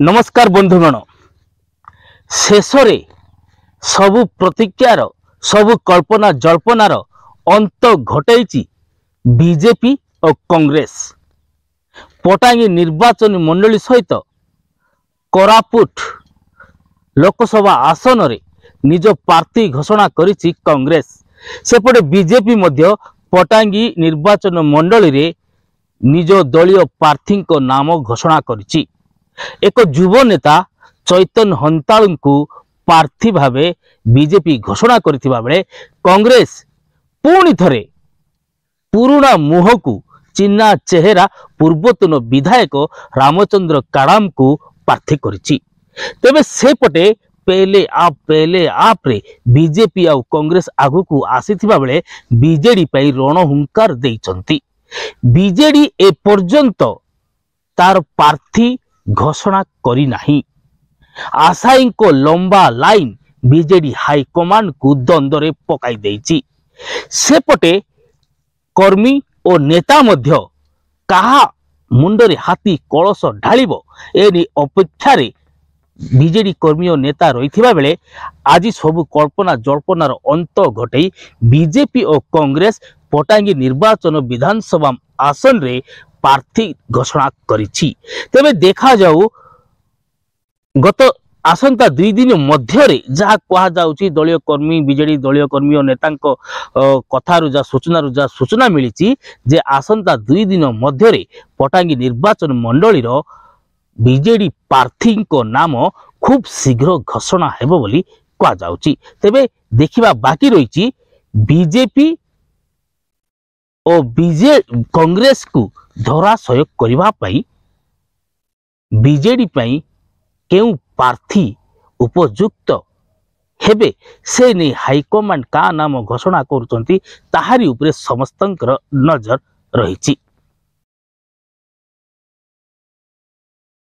नमस्कार बंधुगण शेष सबु प्रतिज्ञार सबु कल्पना जल्पनार अंत घटाई बीजेपी और कांग्रेस पटांगी निर्वाचन मंडली सहित कोरापुट लोकसभा आसन रे निज प्रार्थी घोषणा करिछि कांग्रेस। सेपटे बीजेपी मध्य पटांगी निर्वाचन मंडली रे निज दलीय प्रार्थी नाम घोषणा करिछि। एक युव नेता चैतन्य हंताल को प्रार्थी भावे बीजेपी घोषणा करथिबा बेले कांग्रेस पुणी थरे पुराना मुह को चिन्ना चेहरा पूर्वतन विधायक रामचंद्र काड़ाम को प्रार्थी करिछि। तेबे सेपटे पहले आप रे बीजेपी आ कांग्रेस आगु को आसीथिबा बेले बीजेडी पई रणहुंकार देइचंती। बीजेडी ए पर्यंत तार प्रार्थी घोषणा करी नाही। आशाई को लंबा लाइन बीजेडी हाईकमांड को द्वंद्व पकाई देइछि। सेपटे कर्मी और नेता मध्य कहा मुंडरे हाथी कलश ढालिबो एनी अपेक्षा रे बीजेडी कर्मी और नेता रही बेले आज सबु कल्पना जल्पनार अंत घटई बीजेपी और कांग्रेस पटांगी निर्वाचन विधानसभा आसन रे प्रार्थी घोषणा करिछि। तेबे देखा जाऊ गत आसंता 2 दिन मध्य जहाँ कहा जाउछि दलीय कर्मी बीजेडी दलीय कर्मी और नेता कथारु जा सूचना मिली जे आसंता 2 दिन मध्य पटांगी निर्वाचन मंडली बीजेडी प्रार्थी नाम खूब शीघ्र घोषणा हेबो बोली कहा जाउछि। तेबे देखिबा बाकी रही बीजेपी और कांग्रेस को धराशय करबा पई बीजेडी पई केउ प्रार्थी उपयुक्त हेबे से नहीं हाईकमांड का नाम घोषणा करुचंती ताहारी उपरे समस्तंकर नजर रही।